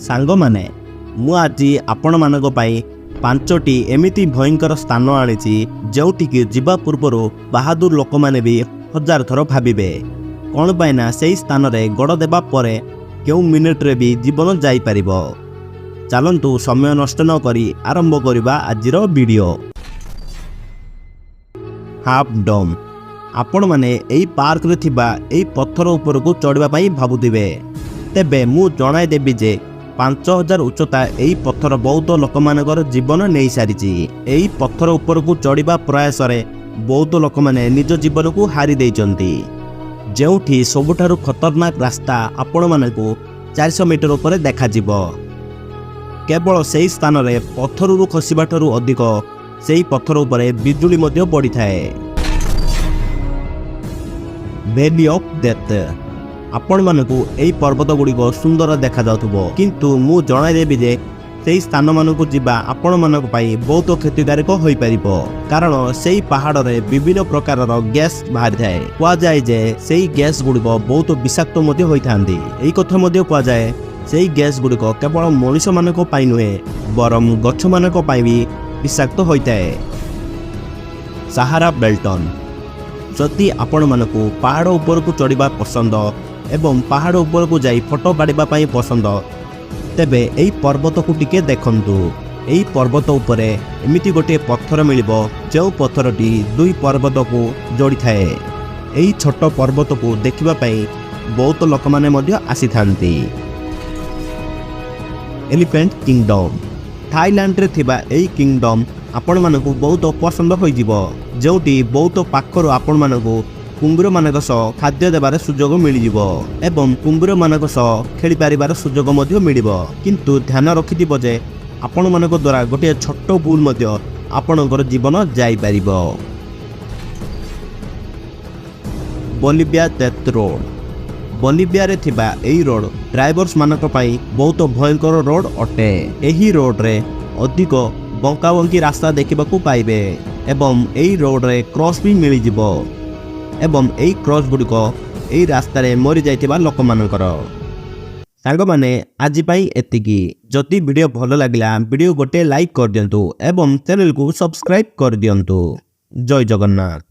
ସାଙ୍ଗମାନେ ମୁଁ ଆଜି ଆପଣମାନଙ୍କ ପାଇଁ 5ଟି ଏମିତି ଭୟଙ୍କର ସ୍ଥାନ ଆଣିଛି ଯେଉଁଠିକି ଯିବା ପୂର୍ବରୁ ବାହାଦୁର ଲୋକମାନେ ବି 1000 ଥର ଭାବିବେ। କ'ଣ ପାଇଁ ନା ସେହି ସ୍ଥାନରେ ଗୋଡ଼ ଦେବା ପରେ କେଉଁ ମିନିଟ୍ରେ ବି ଜୀବନ ଯାଇପାରିବ। ଚାଲନ୍ତୁ ସମୟ ନଷ୍ଟ ନ କରି ଆରମ୍ଭ କରିବା ଆଜିର ଭିଡ଼ିଓ। ହାଫ୍ ଡମ୍। ଆପଣମାନେ ଏହି ପାର୍କରେ ଥିବା ଏହି ପଥର ଉପରକୁ ଚଢ଼ିବା ପାଇଁ ଭାବୁଥିବେ, ତେବେ ମୁଁ ଜଣାଇଦେବି ଯେ 5000 ଉଚ୍ଚତା ଏହି ପଥର ବହୁତ ଲୋକମାନଙ୍କର ଜୀବନ ନେଇସାରିଛି। ଏହି ପଥର ଉପରକୁ ଚଢ଼ିବା ପ୍ରୟାସରେ ବହୁତ ଲୋକମାନେ ନିଜ ଜୀବନକୁ ହାରି ଦେଇଛନ୍ତି। ଯେଉଁଠି ସବୁଠାରୁ ଖତରନାକ ରାସ୍ତା ଆପଣମାନଙ୍କୁ 400 ମିଟର ଉପରେ ଦେଖାଯିବ। କେବଳ ସେହି ସ୍ଥାନରେ ପଥରରୁ ଖସିବାଠାରୁ ଅଧିକ ସେହି ପଥର ଉପରେ ବିଜୁଳି ମଧ୍ୟ ପଡ଼ିଥାଏ। Valley of death. ଆପଣମାନଙ୍କୁ ଏହି ପର୍ବତ ଗୁଡ଼ିକ ସୁନ୍ଦର ଦେଖାଯାଉଥିବ, କିନ୍ତୁ ମୁଁ ଜଣାଇଦେବି ଯେ ସେହି ସ୍ଥାନମାନଙ୍କୁ ଯିବା ଆପଣମାନଙ୍କ ପାଇଁ ବହୁତ କ୍ଷତିକାରକ ହୋଇପାରିବ। କାରଣ ସେହି ପାହାଡ଼ରେ ବିଭିନ୍ନ ପ୍ରକାରର ଗ୍ୟାସ୍ ବାହାରିଥାଏ। କୁହାଯାଏ ଯେ ସେହି ଗ୍ୟାସ୍ ଗୁଡ଼ିକ ବହୁତ ବିଷାକ୍ତ ମଧ୍ୟ ହୋଇଥାନ୍ତି। ଏହି କଥା ମଧ୍ୟ କୁହାଯାଏ ସେହି ଗ୍ୟାସ୍ ଗୁଡ଼ିକ କେବଳ ମଣିଷମାନଙ୍କ ପାଇଁ ନୁହେଁ, ବରଂ ଗଛମାନଙ୍କ ପାଇଁ ବି ବିଷାକ୍ତ ହୋଇଥାଏ। ସାହାରା ବେଲ୍ଟନ୍। ଯଦି ଆପଣମାନଙ୍କୁ ପାହାଡ଼ ଉପରକୁ ଚଢ଼ିବା ପସନ୍ଦ ଏବଂ ପାହାଡ଼ ଉପରକୁ ଯାଇ ଫଟୋ କାଢ଼ିବା ପାଇଁ ପସନ୍ଦ, ତେବେ ଏହି ପର୍ବତକୁ ଟିକେ ଦେଖନ୍ତୁ। ଏହି ପର୍ବତ ଉପରେ ଏମିତି ଗୋଟିଏ ପଥର ମିଳିବ ଯେଉଁ ପଥରଟି 2 ପର୍ବତକୁ ଯୋଡ଼ିଥାଏ। ଏହି ଛୋଟ ପର୍ବତକୁ ଦେଖିବା ପାଇଁ ବହୁତ ଲୋକମାନେ ମଧ୍ୟ ଆସିଥାନ୍ତି। Elephant kingdom. ଥାଇଲାଣ୍ଡରେ ଥିବା ଏହି କିଙ୍ଗଡମ୍ ଆପଣମାନଙ୍କୁ ବହୁତ ପସନ୍ଦ ହୋଇଯିବ, ଯେଉଁଠି ବହୁତ ପାଖରୁ ଆପଣମାନଙ୍କୁ କୁମ୍ଭୀରମାନଙ୍କ ସହ ଖାଦ୍ୟ ଦେବାର ସୁଯୋଗ ମିଳିଯିବ ଏବଂ କୁମ୍ଭୀରମାନଙ୍କ ସହ ଖେଳିପାରିବାର ସୁଯୋଗ ମଧ୍ୟ ମିଳିବ। କିନ୍ତୁ ଧ୍ୟାନ ରଖିଥିବ ଯେ ଆପଣମାନଙ୍କ ଦ୍ୱାରା ଗୋଟିଏ ଛୋଟ ଭୁଲ ମଧ୍ୟ ଆପଣଙ୍କର ଜୀବନ ଯାଇପାରିବ। Bolivia death road. ବୋଲିଭିଆରେ ଥିବା ଏହି ରୋଡ୍ ଡ୍ରାଇଭର୍ସମାନଙ୍କ ପାଇଁ ବହୁତ ଭୟଙ୍କର ରୋଡ୍ ଅଟେ। ଏହି ରୋଡ୍ରେ ଅଧିକ ବଙ୍କାବଙ୍କି ରାସ୍ତା ଦେଖିବାକୁ ପାଇବେ ଏବଂ ଏହି ରୋଡ୍ରେ କ୍ରସ୍ ବି ମିଳିଯିବ ଏବଂ ଏହି କ୍ରସ୍ ଗୁଡ଼ିକ ଏହି ରାସ୍ତାରେ ମରିଯାଇଥିବା ଲୋକମାନଙ୍କର। ସାଙ୍ଗମାନେ ଆଜି ପାଇଁ ଏତିକି। ଯଦି ଭିଡ଼ିଓ ଭଲ ଲାଗିଲା ଭିଡ଼ିଓ ଗୋଟେ ଲାଇକ୍ କରିଦିଅନ୍ତୁ ଏବଂ ଚ୍ୟାନେଲକୁ ସବସ୍କ୍ରାଇବ୍ କରିଦିଅନ୍ତୁ। ଜୟ ଜଗନ୍ନାଥ।